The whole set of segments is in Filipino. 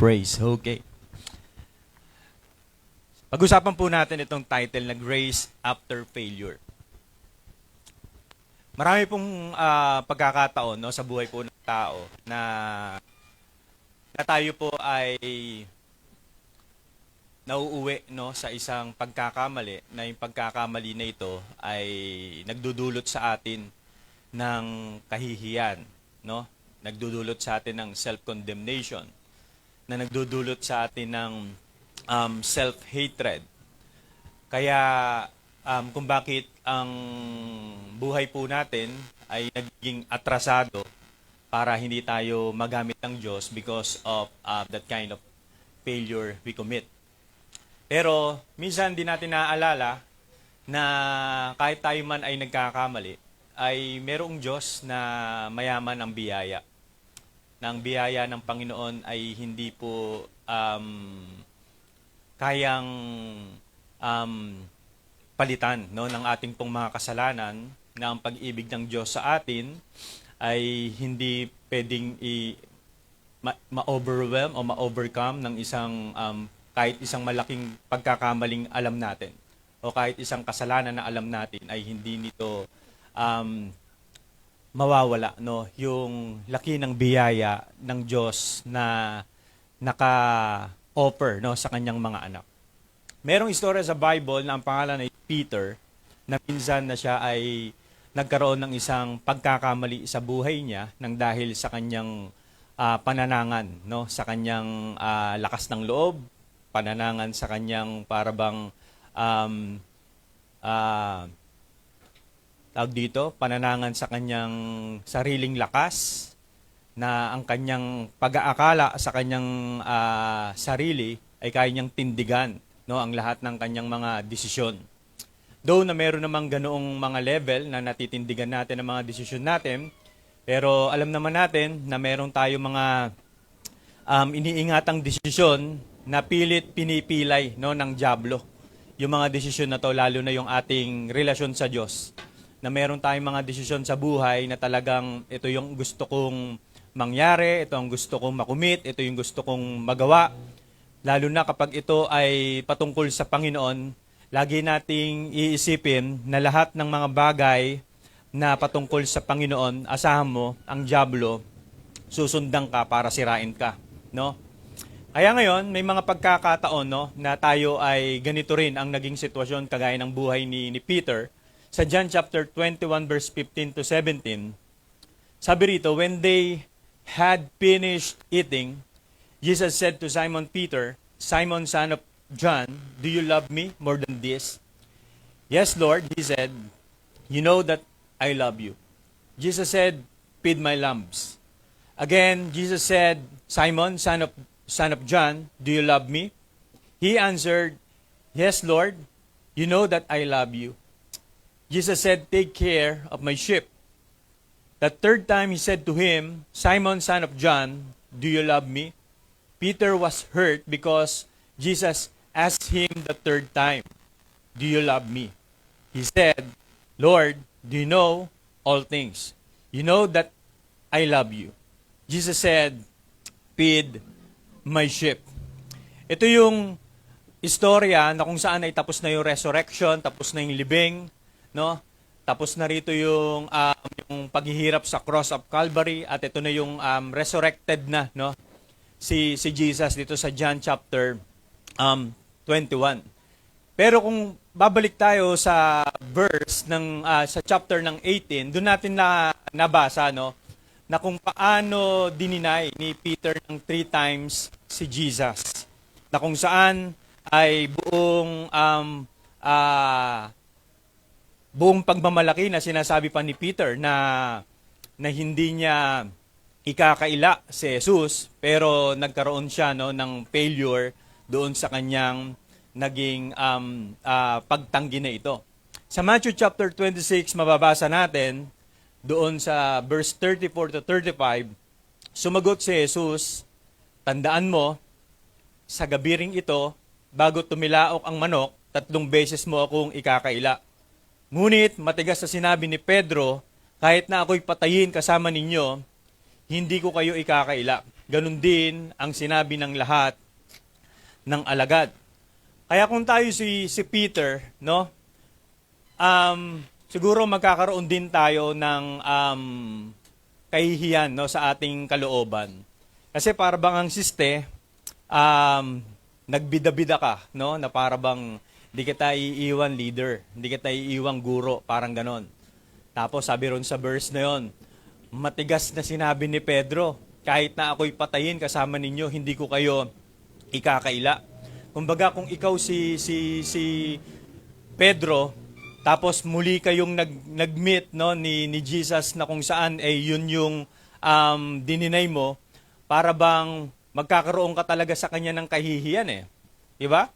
Praise. Okay. Pag-usapan po natin itong title na Grace After Failure. Marami pong pagkakataon sa buhay po ng tao na tayo po ay nauuwi sa isang pagkakamali, na yung pagkakamali na ito ay nagdudulot sa atin ng kahihiyan, nagdudulot sa atin ng self-condemnation, na nagdudulot sa atin ng self-hatred. Kaya kung bakit ang buhay po natin ay naging atrasado para hindi tayo magamit ng Diyos because of that kind of failure we commit. Pero minsan di natin naaalala na kahit tayo man ay nagkakamali, ay merong Diyos na mayaman ang biyaya. Na ang biyaya ng Panginoon ay hindi po kayang palitan ng ating pong mga kasalanan, na ang pag-ibig ng Diyos sa atin ay hindi pwedeng ma-overwhelm o ma-overcome ng isang kahit isang malaking pagkakamaling alam natin o kahit isang kasalanan na alam natin ay hindi nito mawawala yung laki ng biyaya ng Diyos na naka-offer sa kanyang mga anak. Merong istorya sa Bible na ang pangalan ay Peter, na minsan na siya ay nagkaroon ng isang pagkakamali sa buhay niya nang dahil sa kanyang pananangan, sa kanyang lakas ng loob, pananangan sa kanyang parabang pananangan sa kanyang sariling lakas, na ang kanyang pag-aakala sa kanyang sarili ay kaya niyang tindigan ang lahat ng kanyang mga desisyon. Though na meron namang ganoong mga level na natitindigan natin ang mga desisyon natin, pero alam naman natin na meron tayo mga iniingatang desisyon na pilit pinipilay ng dyablo. Yung mga desisyon na to, lalo na yung ating relasyon sa Diyos, na meron tayong mga desisyon sa buhay na talagang ito yung gusto kong mangyari, ito ang gusto kong makumit, ito yung gusto kong magawa. Lalo na kapag ito ay patungkol sa Panginoon, lagi nating iisipin na lahat ng mga bagay na patungkol sa Panginoon, asahan mo, ang dyablo, susundan ka para sirain ka. Kaya ngayon, may mga pagkakataon na tayo ay ganito rin ang naging sitwasyon kagaya ng buhay ni Peter. Sa John chapter 21 verse 15 to 17, sabi rito, when they had finished eating, Jesus said to Simon Peter, Simon, son of John, do you love me more than this? Yes, Lord, he said, you know that I love you. Jesus said, feed my lambs. Again, Jesus said, Simon, son of John, do you love me? He answered, yes, Lord, you know that I love you. Jesus said, take care of my sheep. The third time he said to him, Simon, son of John, do you love me? Peter was hurt because Jesus asked him the third time, do you love me? He said, Lord, do you know all things? You know that I love you. Jesus said, feed my sheep. Ito yung istorya na kung saan ay tapos na yung resurrection, tapos na yung libing, tapos na rito yung paghihirap sa cross of Calvary, at ito na yung resurrected na si Jesus dito sa John chapter 21. Pero kung babalik tayo sa verse sa chapter ng 18, doon natin nabasa na kung paano dininay ni Peter ng 3 times si Jesus. Na kung saan ay buong pagmamalaki na sinasabi pa ni Peter na hindi niya ikakaila si Jesus, pero nagkaroon siya ng failure doon sa kanyang naging pagtanggi na ito. Sa Matthew chapter 26, mababasa natin doon sa verse 34 to 35, sumagot si Jesus, tandaan mo, sa gabi ring ito, bago tumilaok ang manok, 3 beses mo akong ikakaila. Ngunit matigas na sinabi ni Pedro, kahit na ako'y patayin kasama ninyo, hindi ko kayo ikakaila. ganun din ang sinabi ng lahat ng alagad. Kaya kung tayo si Peter, no? Siguro magkakaroon din tayo ng kahihiyan, no, sa ating kalooban. Kasi para bang ang siste, nagbida-bida ka, no, na para bang hindi kita iiwan leader, hindi kita iiwan guro, parang ganon. Tapos sabi ron sa verse na yon, matigas na sinabi ni Pedro, kahit na ako'y patayin kasama ninyo, hindi ko kayo ikakaila. Kumbaga kung ikaw si Pedro, tapos muli kayong nag-meet, no, ni Jesus na kung saan yun yung dininay mo, para bang magkakaroon ka talaga sa kanya ng kahihiyan eh. Diba?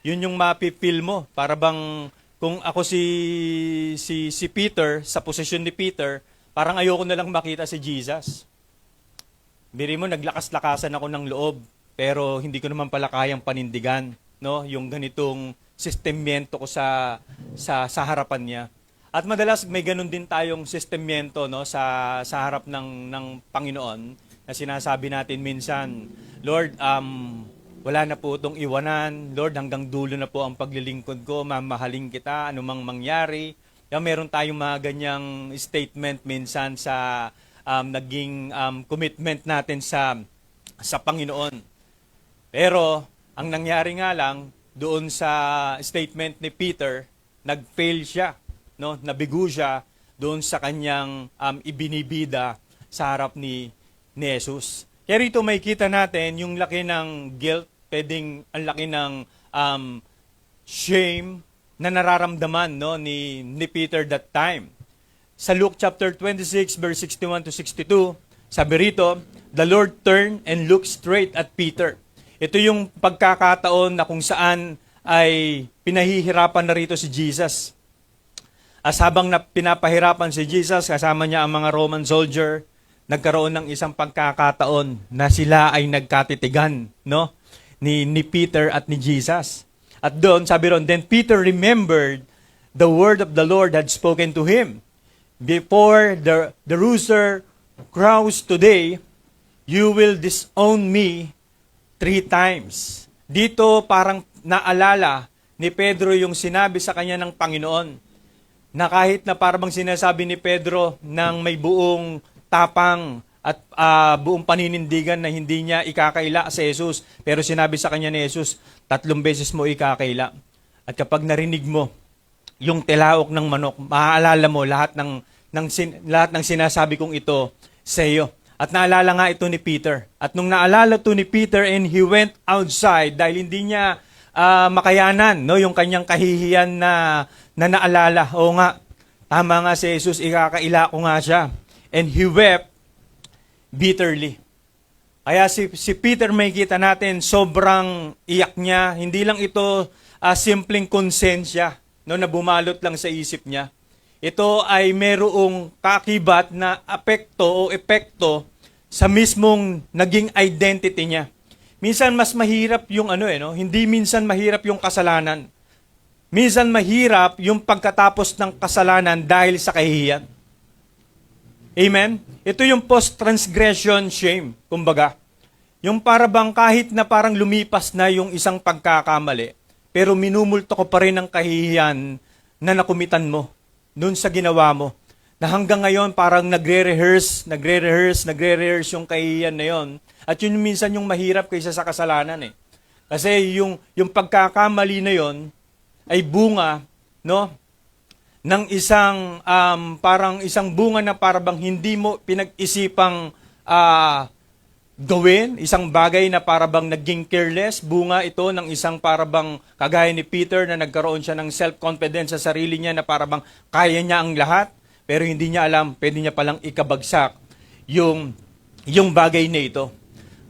Yun yung mapipil mo. Para bang kung ako si Peter, sa posisyon ni Peter, parang ayoko na lang makita si Jesus. Biri mo, naglakas-lakasan ako ng loob, pero hindi ko naman pala kayang panindigan, no, yung ganitong sistemyento ko sa harapan niya. At madalas may ganun din tayong sistemyento, no, sa harap ng Panginoon, na sinasabi natin minsan, Lord, wala na po itong iwanan. Lord, hanggang dulo na po ang paglilingkod ko. Mamahalin kita, anumang mangyari. Kaya meron tayong mga ganyang statement minsan sa naging commitment natin sa Panginoon. Pero, ang nangyari nga lang, doon sa statement ni Peter, nag-fail siya. No? Nabigo siya doon sa kanyang ibinibida sa harap ni Jesus. Kaya rito may kita natin yung laki ng guilt, pwedeng ang laki ng shame na nararamdaman, no, ni Peter that time. Sa Luke chapter 26 verse 61 to 62, sabi rito, the Lord turned and looked straight at Peter. Ito yung pagkakataon na kung saan ay pinahihirapan na rito si Jesus. As habang pinapahirapan si Jesus, kasama niya ang mga Roman soldier, nagkaroon ng isang pagkakataon na sila ay nagkatitigan, no, ni Peter at ni Jesus. At doon, sabi ron, then Peter remembered the word of the Lord had spoken to him. Before the rooster crows today, you will disown me 3 times. Dito parang naalala ni Pedro yung sinabi sa kanya ng Panginoon, na kahit na parang sinasabi ni Pedro ng may buong tapang at buong paninindigan na hindi niya ikakaila sa Jesus. Pero sinabi sa kanya ni Jesus, 3 beses mo ikakaila. At kapag narinig mo yung tilaok ng manok, maaalala mo lahat ng sinasabi kong ito sa iyo. At naalala nga ito ni Peter. At nung naalala to ni Peter and he went outside dahil hindi niya makayanan, no, yung kanyang kahihiyan na naalala. O nga, tama nga si Jesus, ikakaila ko nga siya. And he wept bitterly. Kaya si Peter, may kita natin, sobrang iyak niya. Hindi lang ito simpleng konsensya, no, na bumalot lang sa isip niya. Ito ay merong kakibat na apekto o epekto sa mismong naging identity niya. Minsan mas mahirap yung hindi minsan mahirap yung kasalanan. Minsan mahirap yung pagkatapos ng kasalanan dahil sa kahihiyan. Amen? Ito yung post-transgression shame, kumbaga. Yung para bang kahit na parang lumipas na yung isang pagkakamali, pero minumulto ko pa rin ang kahihiyan na nakumitan mo dun sa ginawa mo. Na hanggang ngayon parang nagre-rehearse yung kahihiyan na yon. At yun minsan yung mahirap kaysa sa kasalanan eh. Kasi yung pagkakamali na yon ay bunga, no, ng isang parang isang bunga na parang hindi mo pinag-isipang gawin, isang bagay na parang naging careless, bunga ito ng isang parang kagaya ni Peter na nagkaroon siya ng self-confidence sa sarili niya na parang kaya niya ang lahat, pero hindi niya alam, pwede niya palang ikabagsak yung bagay na ito.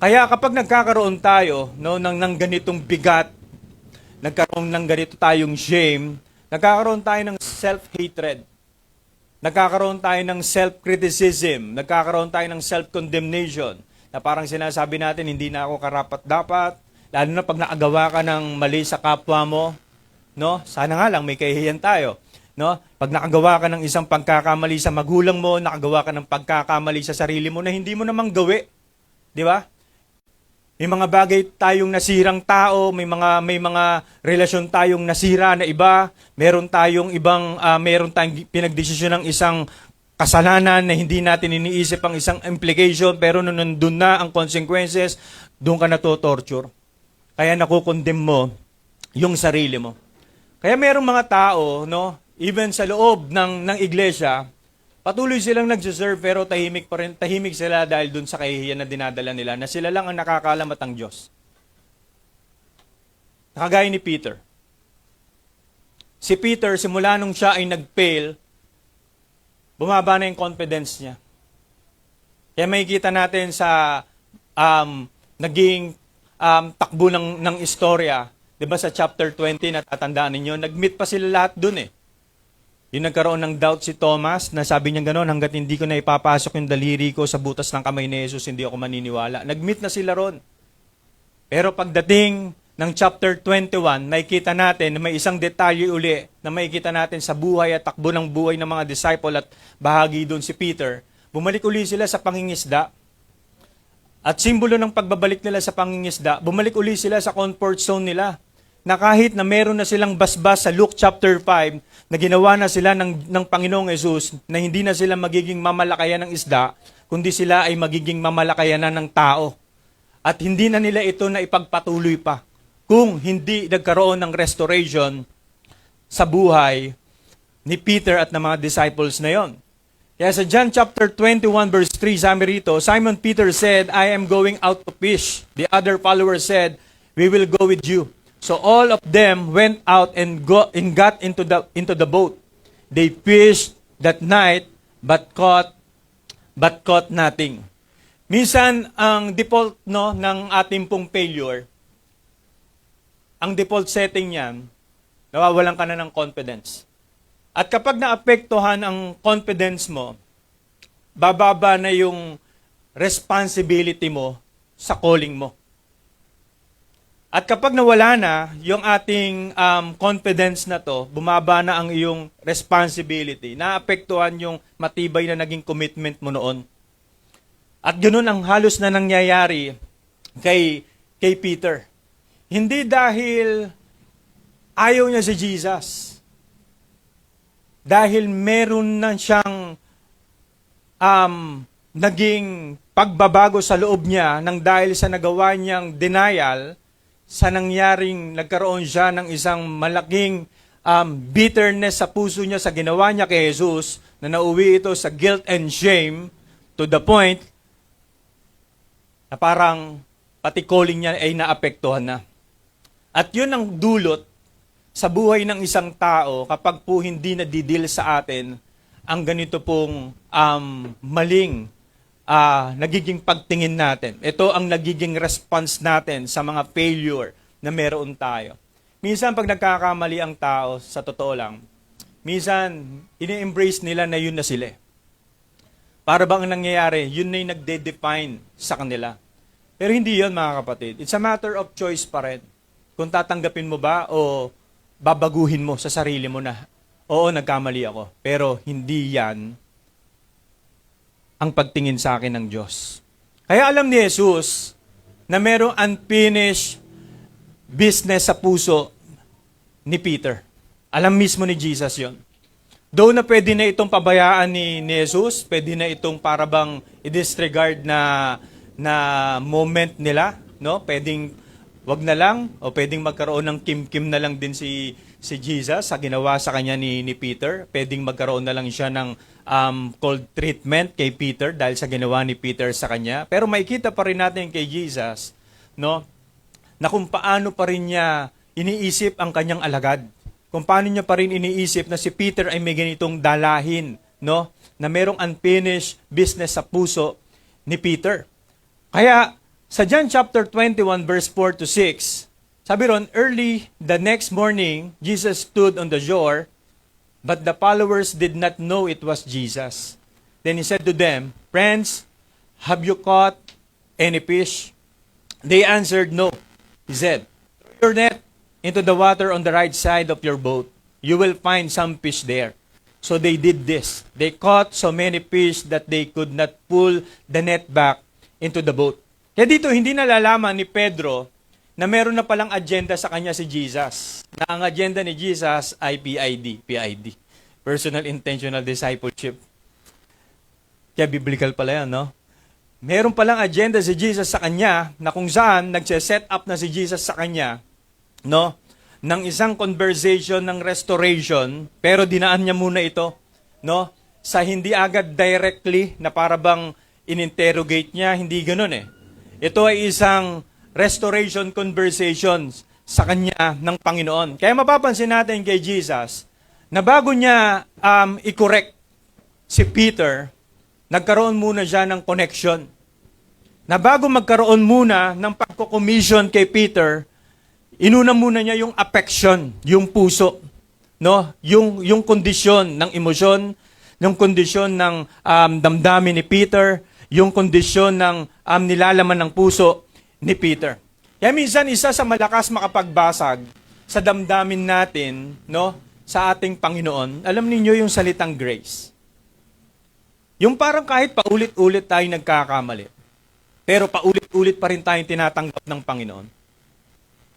Kaya kapag nagkakaroon tayo, no, ng ganitong bigat, nagkaroon ng ganito tayong shame, nagkakaroon tayo ng self-hatred. Nagkakaroon tayo ng self-criticism. Nagkakaroon tayo ng self-condemnation. Na parang sinasabi natin, hindi na ako karapat-dapat. Lalo na pag nakagawa ka ng mali sa kapwa mo. No? Sana nga lang may kahihiyan tayo. No? Pag nakagawa ka ng isang pagkakamali sa magulang mo, nakagawa ka ng pagkakamali sa sarili mo na hindi mo namang gawi. Di ba? May mga bagay tayong nasirang tao, may mga relasyon tayong nasira na iba, meron tayong pinagdesisyon ng isang kasalanan na hindi natin iniisip ang isang implication, pero nung nandun na ang consequences, doon ka torture. Kaya nakukondem mo yung sarili mo. Kaya merong mga tao, no, even sa loob ng iglesia, patuloy silang nagsiserve pero tahimik sila dahil dun sa kahihiyan na dinadala nila na sila lang ang nakakaalam at ang Diyos. Nakagaya ni Peter. Si Peter, simula nung siya ay nag-fail, bumaba na yung confidence niya. Kaya makikita natin sa naging takbo ng istorya, 'di ba sa chapter 20 natatandaan ninyo, nag-meet pa sila lahat dun eh. Yung nagkaroon ng doubt si Thomas, na sabi niya gano'n, hanggat hindi ko na ipapasok yung daliri ko sa butas ng kamay ni Jesus, hindi ako maniniwala. Nag-meet na sila ron. Pero pagdating ng chapter 21, makikita natin na may isang detalye uli na makikita natin sa buhay at takbo ng buhay ng mga disciple at bahagi doon si Peter. Bumalik uli sila sa pangingisda. At simbolo ng pagbabalik nila sa pangingisda, bumalik uli sila sa comfort zone nila. Na kahit na meron na silang basbas sa Luke chapter 5, na ginawa na sila ng Panginoong Jesus, na hindi na sila magiging mamalakayan ng isda, kundi sila ay magiging mamalakayan na ng tao. At hindi na nila ito na ipagpatuloy pa, kung hindi nagkaroon ng restoration sa buhay ni Peter at ng mga disciples na yon. Kaya sa John chapter 21 verse 3, sabi rito, Simon Peter said, I am going out to fish. The other followers said, we will go with you. So all of them went out and got into the boat. They fished that night but caught nothing. Minsan ang default ng ating pong failure, ang default setting niyan, nawawalan ka na ng confidence. At kapag naapektuhan ang confidence mo, bababa na yung responsibility mo sa calling mo. At kapag nawala na yung ating confidence na to, bumaba na ang iyong responsibility. Naapektuhan yung matibay na naging commitment mo noon. At ganoon ang halos na nangyayari kay Peter. Hindi dahil ayaw niya si Jesus. Dahil meron na siyang naging pagbabago sa loob niya nang dahil sa nagawa niyang denial, sa nangyaring nagkaroon siya ng isang malaking bitterness sa puso niya sa ginawa niya kay Jesus, na nauwi ito sa guilt and shame to the point na parang pati calling niya ay naapektuhan na. At yun ang dulot sa buhay ng isang tao kapag po hindi nadidil sa atin ang ganito pong maling nagiging pagtingin natin. Ito ang nagiging response natin sa mga failure na meron tayo. Minsan pag nagkakamali ang tao, sa totoo lang, minsan ini-embrace nila na yun na sila. Para bang nangyayari, yun na yung nagde-define sa kanila. Pero hindi yun, mga kapatid. It's a matter of choice pa rin. Kung tatanggapin mo ba o babaguhin mo sa sarili mo na, oo, nagkamali ako. Pero hindi yan ang pagtingin sa akin ng Diyos. Kaya alam ni Jesus na merong unfinished business sa puso ni Peter. Alam mismo ni Jesus yon. Though na pwede na itong pabayaan ni Jesus, pwede na itong parabang i-disregard na moment nila, no? Pwedeng wag na lang o pwedeng magkaroon ng kim-kim na lang din si Jesus sa ginawa sa kanya ni Peter. Pwedeng magkaroon na lang siya ng cold treatment kay Peter dahil sa ginawa ni Peter sa kanya. Pero makikita pa rin natin kay Jesus, no, na kung paano pa rin niya iniisip ang kanyang alagad. Kung paano niya pa rin iniisip na si Peter ay may ganitong dalahin, no, na merong unfinished business sa puso ni Peter. Kaya sa John chapter 21 verse 4 to 6, sabi ron, early the next morning, Jesus stood on the shore, but the followers did not know it was Jesus. Then he said to them, friends, have you caught any fish? They answered, no. He said, throw your net into the water on the right side of your boat. You will find some fish there. So they did this. They caught so many fish that they could not pull the net back into the boat. Kaya dito, hindi nalalaman ni Pedro na meron na palang agenda sa kanya si Jesus. Na ang agenda ni Jesus ay PID. Personal Intentional Discipleship. Kaya biblical pala yan, no? Meron palang agenda si Jesus sa kanya na kung saan nagse-set up na si Jesus sa kanya, no? Ng isang conversation ng restoration, pero dinaan niya muna ito, no? Sa hindi agad directly na para bang in-interrogate niya, hindi ganoon eh. Ito ay isang restoration conversations sa kanya ng Panginoon. Kaya mapapansin natin kay Jesus na bago niya i-correct si Peter, nagkaroon muna siya ng connection. Na bago magkaroon muna ng pagko-commission kay Peter, inuna muna niya yung affection, yung puso, no? Yung kondisyon ng emosyon, yung kondisyon ng damdamin ni Peter, yung kondisyon ng nilalaman ng puso ni Peter. Kaya minsan isa sa malakas makapagbasag sa damdamin natin, no, sa ating Panginoon, alam niyo yung salitang grace. Yung parang kahit paulit-ulit tayo nagkakamali, pero paulit-ulit pa rin tayong tinatanggap ng Panginoon.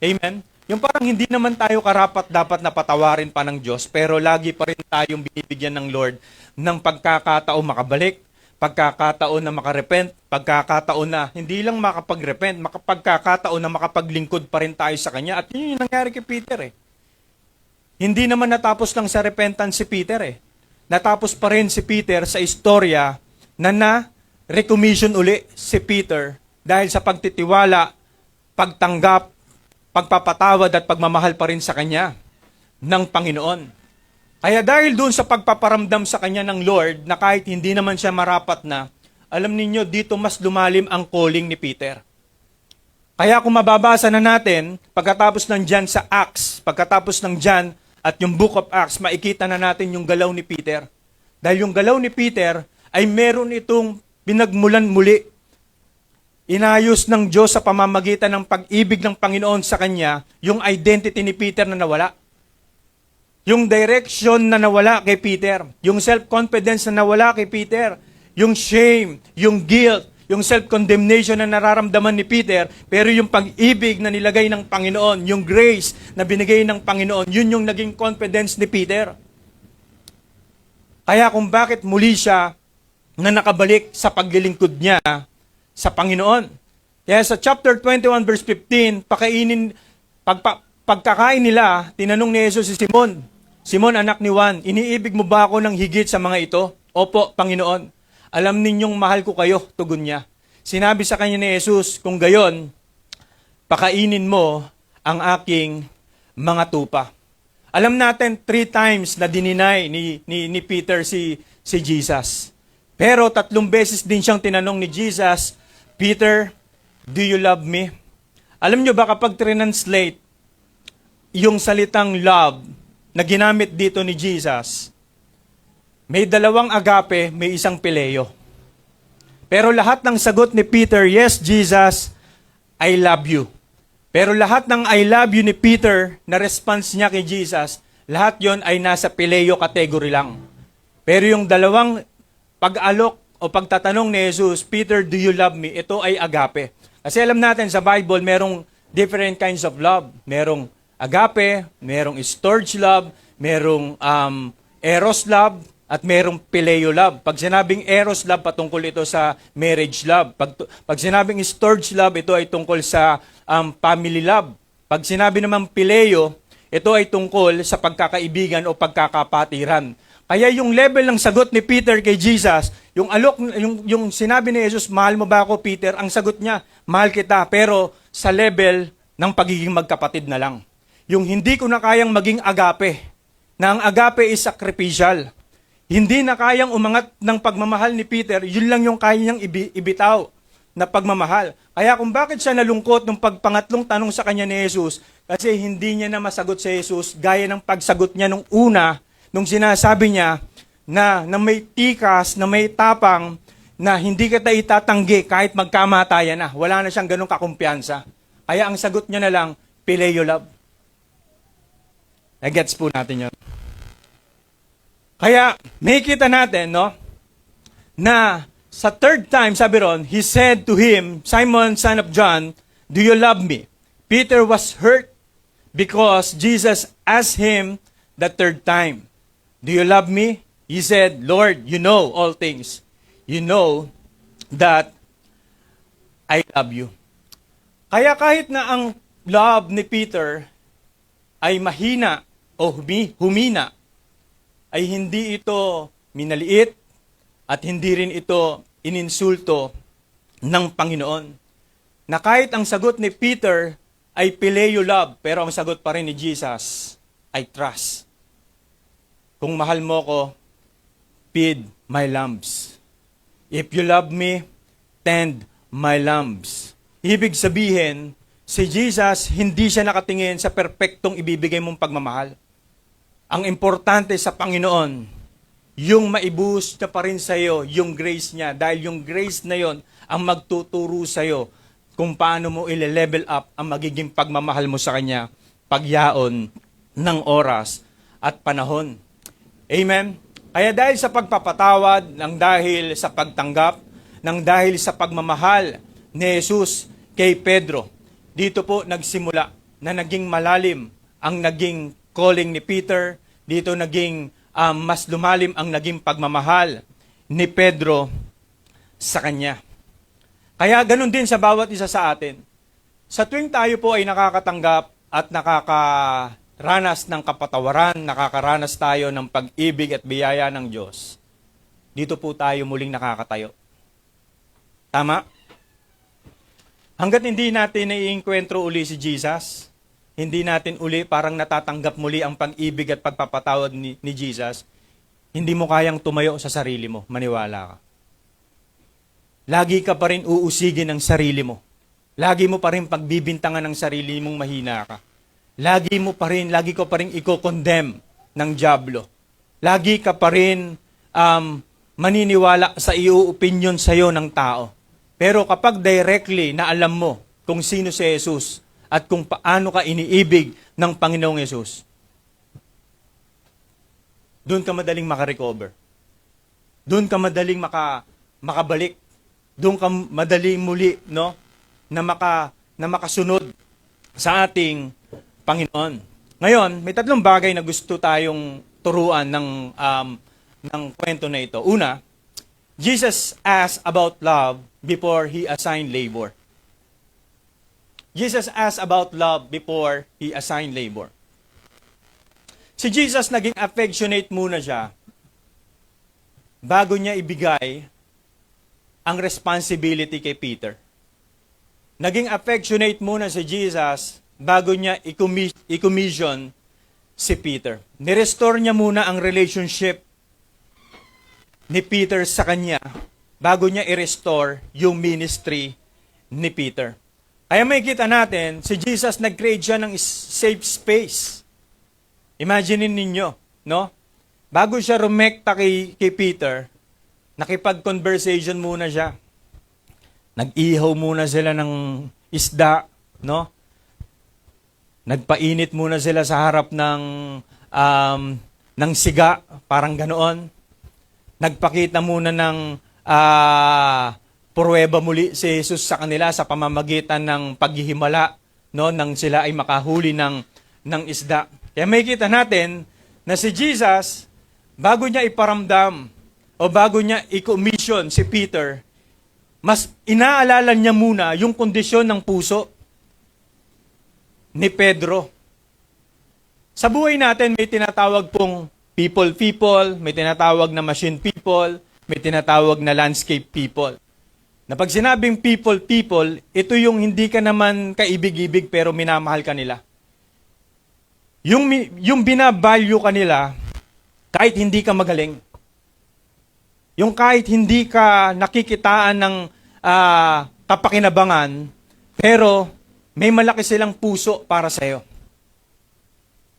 Amen? Yung parang hindi naman tayo karapat dapat na patawarin pa ng Diyos, pero lagi pa rin tayong binibigyan ng Lord ng pagkakataon makabalik, pagkakataon na makarepent, pagkakataon na hindi lang makapag-repent, pagkakataon na makapaglingkod pa rin tayo sa Kanya. At yun yung nangyari kay Peter eh. Hindi naman natapos lang sa repentance si Peter eh. Natapos pa rin si Peter sa istorya na na-recommission uli si Peter dahil sa pagtitiwala, pagtanggap, pagpapatawad at pagmamahal pa rin sa Kanya ng Panginoon. Kaya dahil doon sa pagpaparamdam sa Kanya ng Lord na kahit hindi naman siya marapat na, alam ninyo dito mas lumalim ang calling ni Peter. Kaya kung mababasa na natin, pagkatapos ng John sa Acts, pagkatapos ng John at yung Book of Acts, makikita na natin yung galaw ni Peter. Dahil yung galaw ni Peter ay meron itong pinagmulan muli. Inayos ng Diyos sa pamamagitan ng pag-ibig ng Panginoon sa Kanya, yung identity ni Peter na nawala. Yung direction na nawala kay Peter, yung self-confidence na nawala kay Peter, yung shame, yung guilt, yung self-condemnation na nararamdaman ni Peter, pero yung pag-ibig na nilagay ng Panginoon, yung grace na binigay ng Panginoon, yun yung naging confidence ni Peter. Kaya kung bakit muli siya na nakabalik sa paglilingkod niya sa Panginoon. Kaya sa chapter 21 verse 15, pagkakain nila, tinanong ni Jesus si Simon, Simon anak ni Juan, iniibig mo ba ako ng higit sa mga ito? Opo, Panginoon. Alam ninyong mahal ko kayo, tugon niya. Sinabi sa kanya ni Jesus, kung gayon, pakainin mo ang aking mga tupa. Alam natin, 3 times na dininay ni Peter si Jesus. Pero 3 beses din siyang tinanong ni Jesus, Peter, do you love me? Alam nyo ba kapag translate yung salitang love na ginamit dito ni Jesus, may 2 agape, may 1 pileo. Pero lahat ng sagot ni Peter, yes, Jesus, I love you. Pero lahat ng I love you ni Peter na response niya kay Jesus, lahat yon ay nasa pileo category lang. Pero yung 2 pag-alok o pagtatanong ni Jesus, Peter, do you love me? Ito ay agape. Kasi alam natin sa Bible, merong different kinds of love. Merong agape, merong storge love, merong eros love, at merong phileo love. Pag sinabing eros love, patungkol ito sa marriage love. Pag sinabing storge love, ito ay tungkol sa family love. Pag sinabi naman phileo, ito ay tungkol sa pagkakaibigan o pagkakapatiran. Kaya yung level ng sagot ni Peter kay Jesus, yung sinabi ni Jesus, mahal mo ba ako, Peter? Ang sagot niya, mahal kita, pero sa level ng pagiging magkapatid na lang. Yung hindi ko na kayang maging agape, na ang agape is sacrificial. Hindi na kayang umangat ng pagmamahal ni Peter, yun lang yung kaya niyang ibitaw na pagmamahal. Kaya kung bakit siya nalungkot nung pagpangatlong tanong sa kanya ni Jesus, kasi hindi niya na masagot si Jesus gaya ng pagsagot niya nung una, nung sinasabi niya na may tikas, na may tapang, na hindi kita itatanggi kahit magkamatayan na. Wala na siyang ganong kakumpiyansa. Kaya ang sagot niya na lang, phileo love. Nagets po natin yun. Kaya, makikita natin, no, na sa third time, sabi ron, he said to him, Simon, son of John, do you love me? Peter was hurt because Jesus asked him the third time, do you love me? He said, Lord, you know all things. You know that I love you. Kaya kahit na ang love ni Peter ay mahina o humina, ay hindi ito minaliit at hindi rin ito ininsulto ng Panginoon. Na kahit ang sagot ni Peter ay phileo love, pero ang sagot pa rin ni Jesus ay trust. Kung mahal mo ko, feed my lambs. If you love me, tend my lambs. Ibig sabihin, si Jesus, hindi siya nakatingin sa perpektong ibibigay mong pagmamahal. Ang importante sa Panginoon, yung maibuhos niya pa rin sa iyo, yung grace niya. Dahil yung grace na yon ang magtuturo sa iyo kung paano mo ile-level up ang magiging pagmamahal mo sa Kanya pagyaon ng oras at panahon. Amen? Kaya dahil sa pagpapatawad, ng dahil sa pagtanggap, ng dahil sa pagmamahal ni Jesus kay Pedro, dito po nagsimula na naging malalim ang naging calling ni Peter, dito naging mas lumalim ang naging pagmamahal ni Pedro sa kanya. Kaya ganun din sa bawat isa sa atin. Sa tuwing tayo po ay nakakatanggap at nakakaranas ng kapatawaran, nakakaranas tayo ng pag-ibig at biyaya ng Diyos, dito po tayo muling nakakatayo. Tama? Hanggat hindi natin naiengkwentro uli si Jesus, hindi natin uli parang natatanggap muli ang pag-ibig at pagpapatawad ni Jesus, hindi mo kayang tumayo sa sarili mo, maniwala ka. Lagi ka pa rin uusigin ng sarili mo. Lagi mo pa rin pagbibintangan ng sarili mong mahina ka. Lagi ko pa rin i-condemn ng dyablo. Lagi ka pa rin maniniwala sa opinion sa'yo ng tao. Pero kapag directly na alam mo kung sino si Jesus at kung paano ka iniibig ng Panginoong Jesus, doon ka madaling makarecover. Doon ka madaling makabalik. Doon ka madaling muli, no? Na makasunod sa ating Panginoon. Ngayon, may tatlong bagay na gusto tayong turuan ng kwento na ito. Una, Jesus asked about love before He assigned labor. Jesus asked about love before He assigned labor. Si Jesus naging affectionate muna siya bago niya ibigay ang responsibility kay Peter. Naging affectionate muna si Jesus bago niya i-commission si Peter. Nirestore niya muna ang relationship ni Peter sa kanya bago niya i-restore yung ministry ni Peter. Kaya makikita natin, si Jesus nag-create siya ng safe space. Imaginin ninyo, no? Bago siya rumekta kay Peter, nakipag-conversation muna siya. Nag-ihaw muna sila ng isda, no? Nagpainit muna sila sa harap ng siga, parang ganoon. Nagpakita muna ng pruweba muli si Jesus sa kanila sa pamamagitan ng paghihimala, no, nang sila ay makahuli ng isda. Kaya makikita natin na si Jesus, bago niya iparamdam o bago niya i-commission si Peter, mas inaalala niya muna yung kondisyon ng puso ni Pedro. Sa buhay natin, may tinatawag pong people, may tinatawag na machine people, may tinatawag na landscape people. Na pag sinabing people, ito yung hindi ka naman kaibig-ibig pero minamahal ka nila. Yung binavalue ka nila kahit hindi ka magaling. Yung kahit hindi ka nakikitaan ng kapakinabangan, pero may malaki silang puso para sa'yo.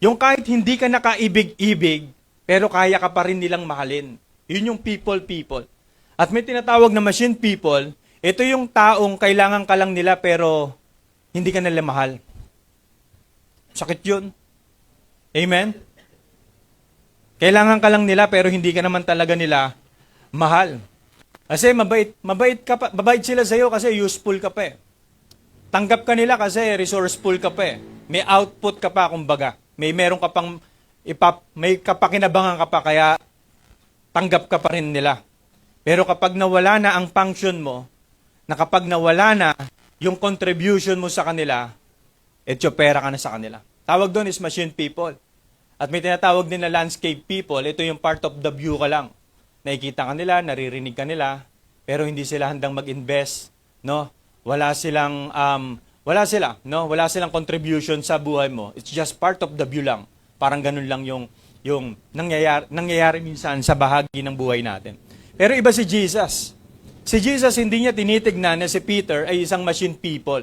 Yung kahit hindi ka nakaibig-ibig, pero kaya ka pa rin nilang mahalin. Yun yung people. At may tinatawag na machine people, ito yung taong kailangan ka lang nila pero hindi ka nila mahal. Sakit yun. Amen? Kailangan ka lang nila pero hindi ka naman talaga nila mahal. Kasi mabait sila sa'yo kasi useful ka pa eh. Tanggap ka nila kasi resourceful ka pa eh. May output ka pa, kumbaga. Meron ka pang, may kapakinabangan ka pa, kaya tanggap ka pa rin nila. Pero kapag nawala na ang function mo, na kapag nawala na yung contribution mo sa kanila, pera ka na sa kanila. Tawag doon is machine people. At may tinatawag din na landscape people, ito yung part of the view ka lang. Nakikita ka nila, naririnig ka nila, pero hindi sila handang mag-invest, no? Wala silang contribution sa buhay mo. It's just part of the view lang. Parang ganun lang yung nangyayari minsan sa bahagi ng buhay natin. Pero iba si Jesus. Si Jesus, hindi niya tinitignan na si Peter ay isang machine people,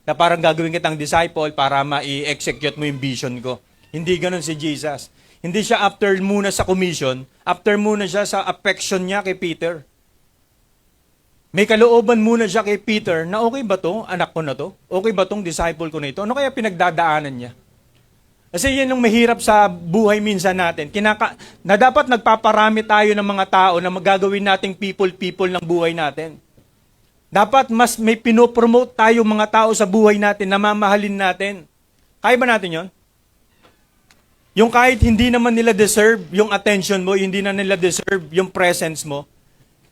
na parang gagawin kitang disciple para ma-execute mo yung vision ko. Hindi ganun si Jesus. Hindi siya after muna sa commission, after muna siya sa affection niya kay Peter. May kalooban muna siya kay Peter na okay ba to? Anak ko na to? Okay ba tong disciple ko na ito? Ano kaya pinagdadaanan niya? Kasi yan ang mahirap sa buhay minsan natin. Na dapat nagpaparami tayo ng mga tao na magagawin nating people ng buhay natin. Dapat mas may pinopromote tayo mga tao sa buhay natin na mamahalin natin. Kaya ba natin yon? Yung kahit hindi naman nila deserve yung attention mo, hindi na nila deserve yung presence mo,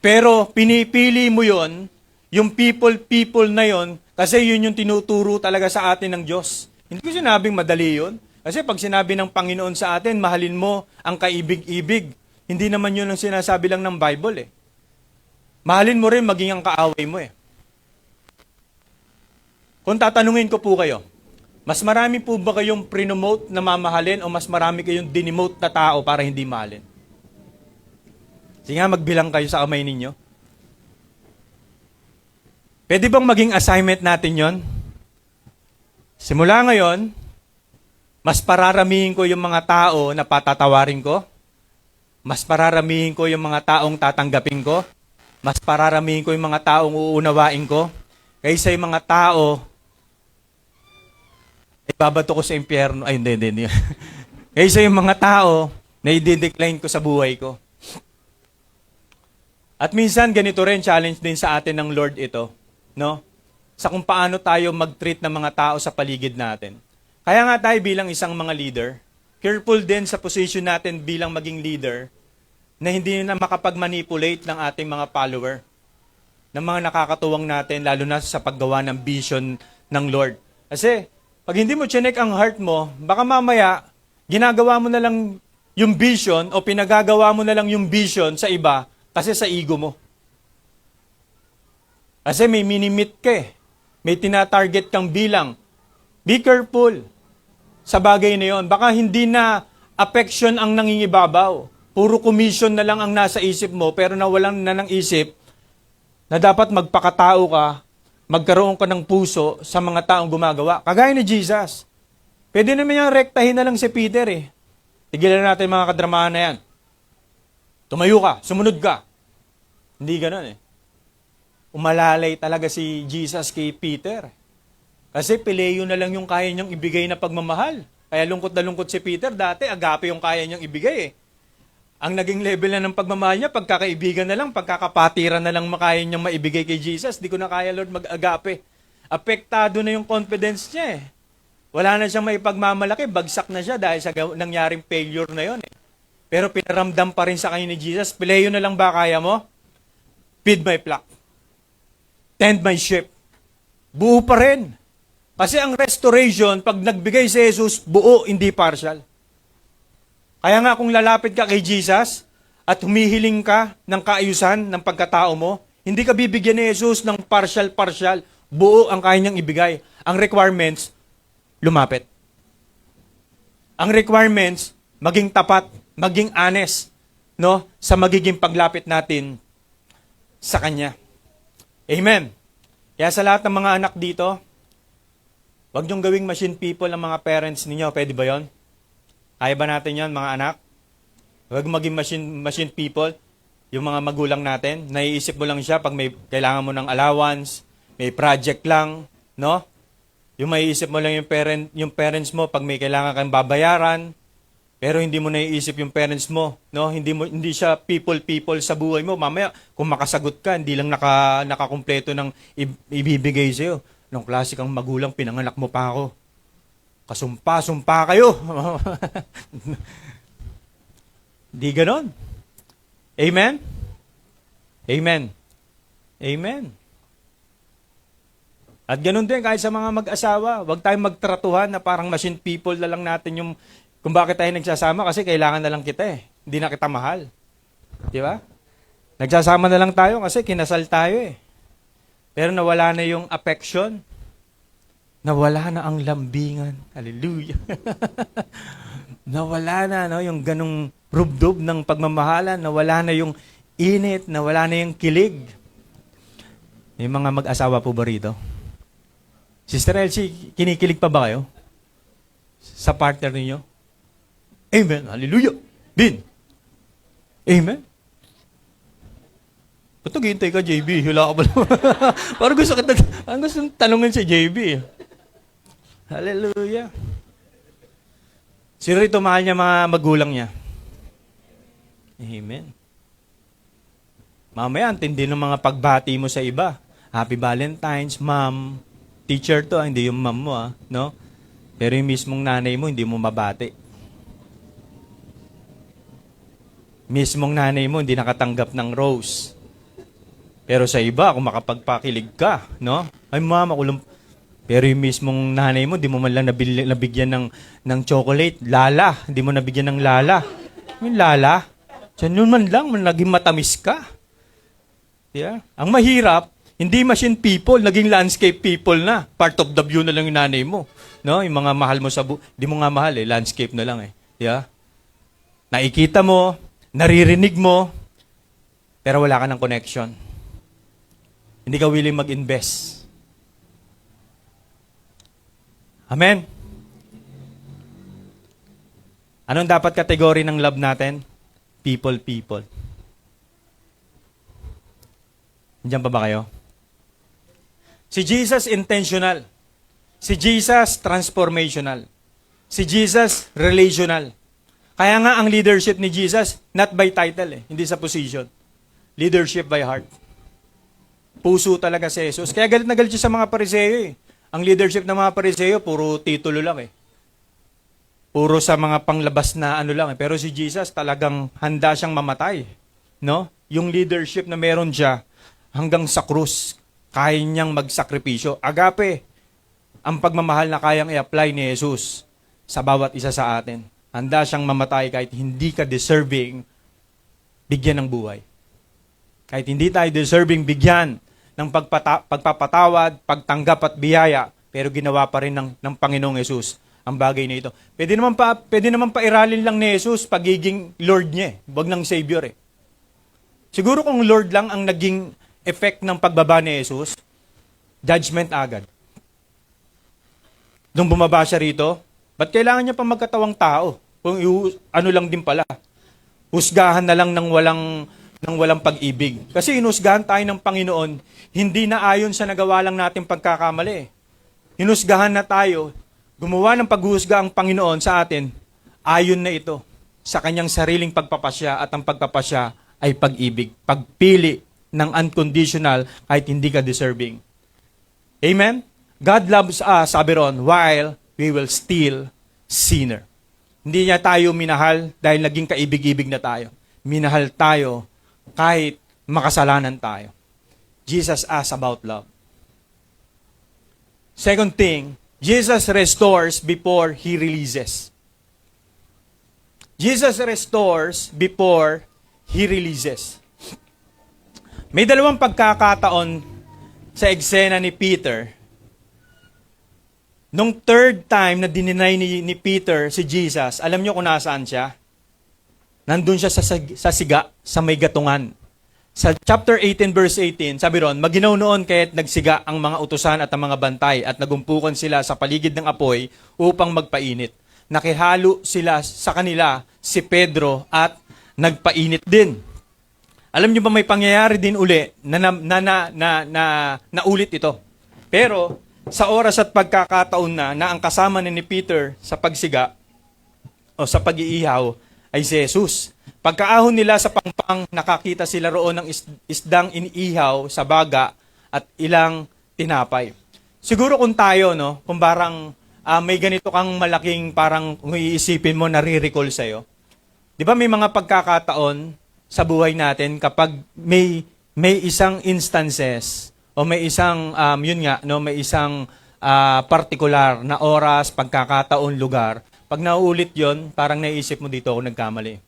pero pinipili mo yon, yung people na yon, kasi yun yung tinuturo talaga sa atin ng Diyos. Hindi ko sinabing madali yun. Kasi pag sinabi ng Panginoon sa atin, mahalin mo ang kaibig-ibig, hindi naman yun ang sinasabi lang ng Bible eh. Mahalin mo rin maging ang kaaway mo eh. Kung tatanungin ko po kayo, mas marami po ba kayong prinomote na mamahalin o mas marami kayong dinimote na tao para hindi mahalin? Sige nga, magbilang kayo sa kamay ninyo. Pwede bang maging assignment natin yon? Simula ngayon, mas pararamihin ko yung mga tao na patatawarin ko. Mas pararamihin ko yung mga taong tatanggapin ko. Mas pararamihin ko yung mga taong uunawain ko. Kaysa yung mga tao babato ko sa impyerno. Ay, hindi. Kaysa yung mga tao na i-decline ko sa buhay ko. At minsan, ganito rin, challenge din sa atin ng Lord ito. No? Sa kung paano tayo mag-treat ng mga tao sa paligid natin. Kaya nga tayo bilang isang mga leader, careful din sa position natin bilang maging leader, na hindi na makapag-manipulate ng ating mga follower, ng mga nakakatuwang natin, lalo na sa paggawa ng vision ng Lord. Kasi, pag hindi mo chinek ang heart mo, baka mamaya, ginagawa mo na lang yung vision o pinagagawa mo na lang yung vision sa iba kasi sa ego mo. Kasi may minimit ka eh. May tinatarget kang bilang. Be careful sa bagay na yon. Baka hindi na affection ang nangingibabaw. Puro commission na lang ang nasa isip mo pero nawalan na ng isip na dapat magpakatao ka, magkaroon ka ng puso sa mga taong gumagawa. Kagaya ni Jesus. Pwede naman yung rektahin na lang si Peter eh. Tigilan natin mga kadramahan na yan. Tumayo ka, sumunod ka. Hindi ganun eh. Umalalay talaga si Jesus kay Peter. Kasi pileyo na lang yung kaya niyang ibigay na pagmamahal. Kaya lungkot na lungkot si Peter. Dati agape yung kaya niyang ibigay eh. Ang naging level na ng pagmamahal niya, pagkakaibigan na lang, pagkakapatiran na lang makaya niyang maibigay kay Jesus. Di ko na kaya, Lord, mag-agape. Apektado na yung confidence niya eh. Wala na siyang maipagmamalaki, bagsak na siya dahil sa nangyaring failure na yon eh. Pero pinaramdam pa rin sa kanya ni Jesus, pileyo na lang ba kaya mo? Feed my flock. Tend my sheep. Buo pa rin. Kasi ang restoration, pag nagbigay si Jesus, buo, hindi partial. Kaya nga kung lalapit ka kay Jesus at humihiling ka ng kaayusan ng pagkatao mo, hindi ka bibigyan ni Jesus ng partial-partial. Buo ang kaya niyang ibigay. Ang requirements, lumapit. Ang requirements, maging tapat, maging honest, no, sa magiging paglapit natin sa Kanya. Amen. Kaya sa lahat ng mga anak dito, huwag niyong gawing machine people ang mga parents ninyo. Pwede ba yon? Kaya ba natin yan, mga anak? Huwag maging machine people, yung mga magulang natin. Naiisip mo lang siya pag may kailangan mo ng allowance, may project lang, no? Yung maiisip mo lang yung parents mo pag may kailangan kang babayaran. Pero hindi mo naiisip yung parents mo, no? Hindi siya people sa buhay mo. Mamaya kung makasagot ka, hindi lang nakakumpleto ng ibibigay sa iyo. Nung klase kang magulang, pinanganak mo pa ako. Kasumpa kayo. Di ganon. Amen? Amen. Amen. At ganun din kahit sa mga mag-asawa, huwag tayong magtratuhan na parang machine people na lang natin yung kung bakit tayo nagsasama kasi kailangan na lang kita eh. Hindi na kita mahal. Di ba? Nagsasama na lang tayo kasi kinasal tayo eh. Pero nawala na yung affection. Nawala na ang lambingan. Hallelujah. Nawala na no, yung ganong rubdob ng pagmamahalan. Nawala na yung init. Nawala na yung kilig. May mga mag-asawa po ba rito? Sister Elsie, kinikilig pa ba kayo? Sa partner ninyo? Amen. Hallelujah. Bin. Amen. Ba't naghihintay ka, JB? Hula ka ba naman? Parang gusto tanungin si JB. Hallelujah. Sino rito mahal niya mga magulang niya? Amen. Mamaya, antindi ng mga pagbati mo sa iba. Happy Valentine's, ma'am. Teacher to, hindi yung ma'am mo, no? Pero yung mismong nanay mo, hindi mo mabati. Mismong nanay mo, hindi nakatanggap ng rose. Pero sa iba, kung makapagpakilig ka, no? Ay, mama, kulang. Pero yung mismong nanay mo, hindi mo man lang nabigyan ng chocolate. Lala, hindi mo nabigyan ng lala. Yung lala, yun man lang, naging matamis ka. Yeah? Ang mahirap, hindi machine people, naging landscape people na. Part of the view na lang yung nanay mo. No? Yung mga mahal mo sa hindi mo nga mahal eh, landscape na lang eh. Yeah? Nakikita mo, naririnig mo, pero wala ka ng connection. Hindi ka willing mag-invest. Amen? Anong dapat kategory ng love natin? People. Diyan pa ba kayo? Si Jesus intentional. Si Jesus transformational. Si Jesus relational. Kaya nga ang leadership ni Jesus, not by title hindi sa position. Leadership by heart. Puso talaga si Jesus. Kaya galit na galit siya sa mga Pariseo Ang leadership ng mga Pariseo, puro titulo lang Puro sa mga panglabas na lang Pero si Jesus talagang handa siyang mamatay. No? Yung leadership na meron siya, hanggang sa krus, kaya niyang magsakripisyo. Agape, ang pagmamahal na kayang i-apply ni Jesus sa bawat isa sa atin. Handa siyang mamatay kahit hindi ka deserving bigyan ng buhay. Kahit hindi tayo deserving bigyan ng pagpapatawad, pagtanggap at biyaya, pero ginawa pa rin ng Panginoong Jesus ang bagay na ito. Pwede naman pa iralin lang ni Jesus pagiging Lord niya wag ng Savior Siguro kung Lord lang ang naging effect ng pagbaba ni Jesus, judgment agad. Nung bumaba siya rito, ba't kailangan niya pa magkatawang tao? Kung lang din pala. Husgahan na lang ng walang pag-ibig. Kasi inusgahan tayo ng Panginoon, hindi na ayon sa nagawa lang natin pagkakamali. Hinusgahan na tayo, gumawa ng paghusga ang Panginoon sa atin, ayon na ito sa kanyang sariling pagpapasya at ang pagpapasya ay pag-ibig. Pagpili ng unconditional kahit hindi ka deserving. Amen? God loves us, sabi ron, while we will still sinner. Hindi niya tayo minahal dahil naging kaibig-ibig na tayo. Minahal tayo kahit makasalanan tayo. Jesus asks about love. Second thing, Jesus restores before He releases. Jesus restores before He releases. May dalawang pagkakataon sa eksena ni Peter. Nung third time na dininay ni Peter si Jesus, alam niyo kung nasaan siya? Nandun siya sa siga, sa may gatungan. Sa chapter 18, verse 18, sabi ron, maginaw noon kaya't nagsiga ang mga utusan at ang mga bantay at nagumpukan sila sa paligid ng apoy upang magpainit. Nakihalo sila sa kanila si Pedro at nagpainit din. Alam niyo ba may pangyayari din uli na ulit ito. Pero sa oras at pagkakataon na ang kasama ni Peter sa pagsiga, o sa pag-iihaw ay si Jesus. Pagkaahon nila sa pangpang, nakakita sila roon ng isdang iniihaw sa baga at ilang tinapay. Siguro kung tayo, no, kung parang may ganito kang malaking parang kung iisipin mo, nare-recall sa'yo. Di ba may mga pagkakataon sa buhay natin kapag may isang instances o may isang, yun nga, no, may isang particular na oras, pagkakataon, lugar, pag nauulit yon, parang naisip mo dito ako nagkamali.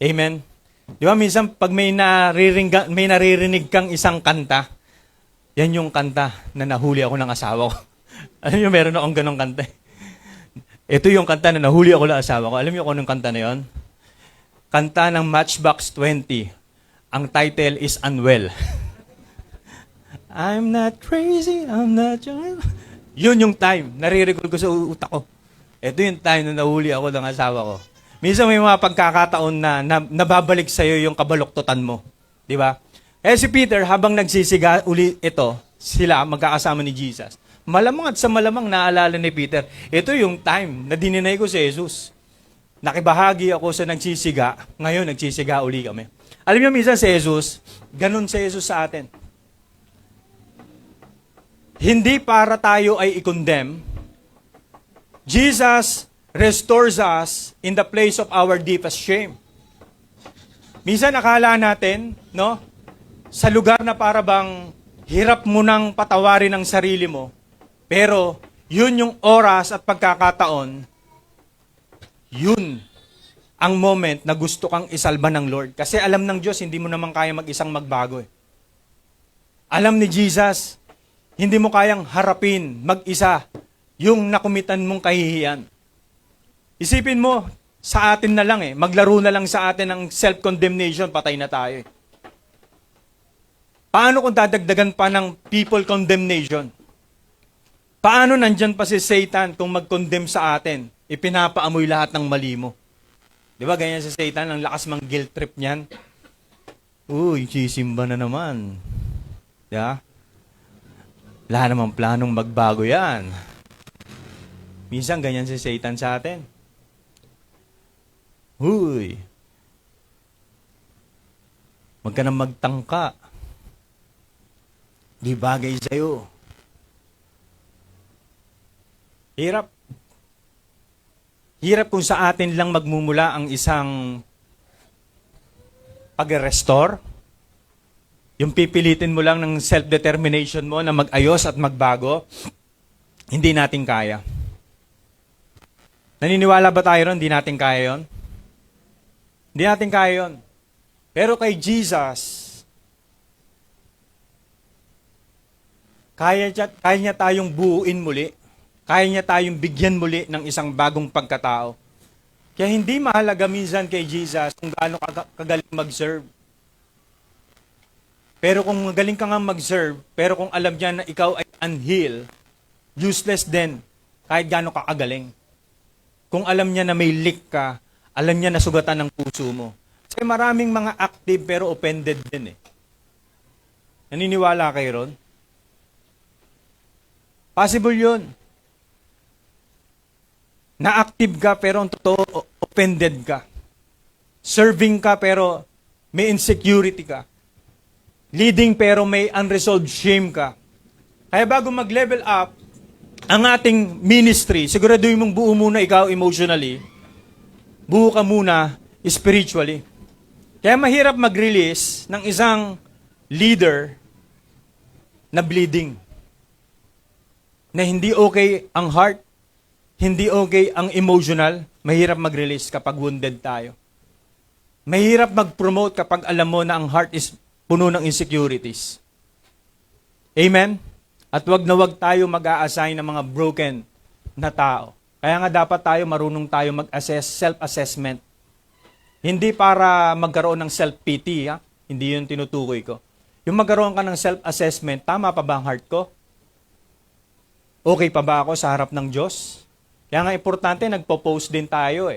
Amen? Di ba minsan pag may naririnig kang isang kanta, yan yung kanta na nahuli ako ng asawa ko. Alam niyo, meron akong ganong kanta. Ito yung kanta na nahuli ako ng asawa ko. Alam niyo kung anong kanta na yon? Kanta ng Matchbox 20. Ang title is Unwell. I'm not crazy, I'm not young. Yun yung time. Nare-recall ko sa utak ko. Ito yung time na nahuli ako ng asawa ko. Minsan may mga pagkakataon na nababalik sa'yo yung kabaluktutan mo. Di ba? Eh si Peter, habang nagsisiga uli ito, sila magkakasama ni Jesus. Malamang at sa malamang naalala ni Peter, ito yung time na dininay ko si Jesus. Nakibahagi ako sa nagsisiga, ngayon nagsisiga uli kami. Alam niyo minsan si Jesus, ganun si Jesus sa atin. Hindi para tayo ay i-condemn. Jesus restores us in the place of our deepest shame. Minsan akala natin, no, sa lugar na para bang hirap mo nang patawarin ang sarili mo, pero yun yung oras at pagkakataon, yun ang moment na gusto kang isalba ng Lord. Kasi alam ng Diyos, hindi mo naman kaya mag-isang magbago. Alam ni Jesus, hindi mo kayang harapin mag-isa yung nakumitan mong kahihiyan. Isipin mo, sa atin na lang maglaro na lang sa atin ng self-condemnation, patay na tayo. Paano kung dadagdagan pa ng people condemnation? Paano nandyan pa si Satan kung mag-condemn sa atin? Ipinapaamoy lahat ng mali mo. Di ba ganyan si Satan, ang lakas mang guilt trip niyan? Uy, sisimba na naman. Yeah? Wala namang planong magbago yan. Minsan ganyan si Satan sa atin. Uy, wag ka nang magtangka. Di bagay sa'yo. Hirap. Hirap kung sa atin lang magmumula ang isang pag-restore. Yung pipilitin mo lang ng self-determination mo na mag-ayos at magbago, hindi natin kaya. Naniniwala ba tayo ron? Hindi natin kaya yon? Hindi natin kaya yon. Pero kay Jesus, kaya niya tayong buuin muli. Kaya niya tayong bigyan muli ng isang bagong pagkatao. Kaya hindi mahalaga minsan kay Jesus kung gaano kagaling mag-serve. Pero kung magaling ka nga mag-serve, pero kung alam niya na ikaw ay unhealed, useless din kahit gaano ka kagaling. Kung alam niya na may leak ka, alam niya na sugatan ng puso mo. Kasi maraming mga active pero offended din Naniniwala kayo ron? Possible yun. Na-active ka pero ang totoo, offended ka. Serving ka pero may insecurity ka. Leading pero may unresolved shame ka. Kaya bago mag-level up ang ating ministry, siguraduhin mong buo muna ikaw emotionally, buo ka muna spiritually. Kaya mahirap mag-release ng isang leader na bleeding. Na hindi okay ang heart, hindi okay ang emotional, mahirap mag-release kapag wounded tayo. Mahirap mag-promote kapag alam mo na ang heart is puno ng insecurities. Amen? At wag na wag tayo mag-a-assign ng mga broken na tao. Kaya nga dapat tayo marunong tayo mag-assess, self-assessment. Hindi para magkaroon ng self-pity, hindi yun tinutukoy ko. Yung magkaroon ka ng self-assessment, tama pa ba ang heart ko? Okay pa ba ako sa harap ng Diyos? Kaya nga importante, nagpo-post din tayo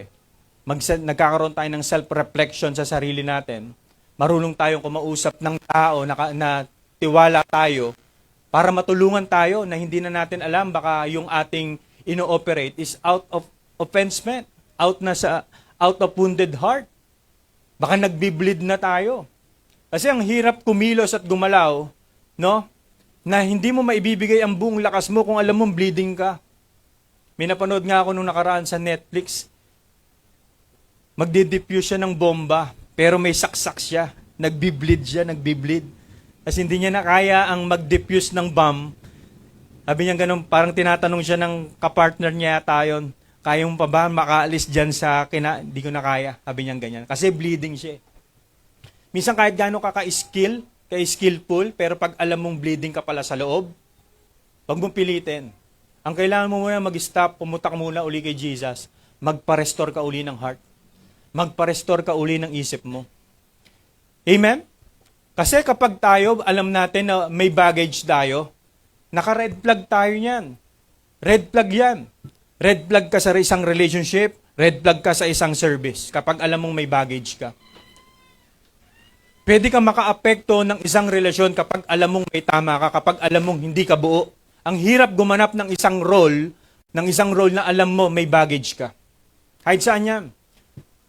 nagkakaroon tayo ng self-reflection sa sarili natin. Marunong tayong kumausap ng tao na tiwala tayo para matulungan tayo na hindi na natin alam baka yung ating ino-operate is out of offensement, out of wounded heart. Baka nagbi-bleed na tayo. Kasi ang hirap kumilos at gumalaw, no? Na hindi mo maibibigay ang buong lakas mo kung alam mong bleeding ka. May napanood nga ako nung nakaraan sa Netflix. Magdi-diffuse siya ng bomba, pero may saksak siya. Nagbi-bleed. Kasi hindi niya na kaya ang mag-diffuse ng bomb. Sabi niya ganun, parang tinatanong siya ng kapartner niya yata yun, kaya mo pa ba makaalis dyan sa di ko na kaya. Sabi niya ganyan. Kasi bleeding siya. Minsan kahit gano'n ka skillful, pero pag alam mong bleeding ka pala sa loob, wag mong pilitin. Ang kailangan mo muna mag-stop, pumutak muna uli kay Jesus, magpa-restore ka uli ng heart. Magpa-restore ka uli ng isip mo. Amen? Kasi kapag tayo, alam natin na may baggage tayo, naka-red flag tayo niyan. Red flag yan. Red flag ka sa isang relationship, red flag ka sa isang service, kapag alam mong may baggage ka. Pwede ka maka-apekto ng isang relasyon kapag alam mong may tama ka, kapag alam mong hindi ka buo. Ang hirap gumanap ng isang role na alam mo may baggage ka. Kahit saan yan.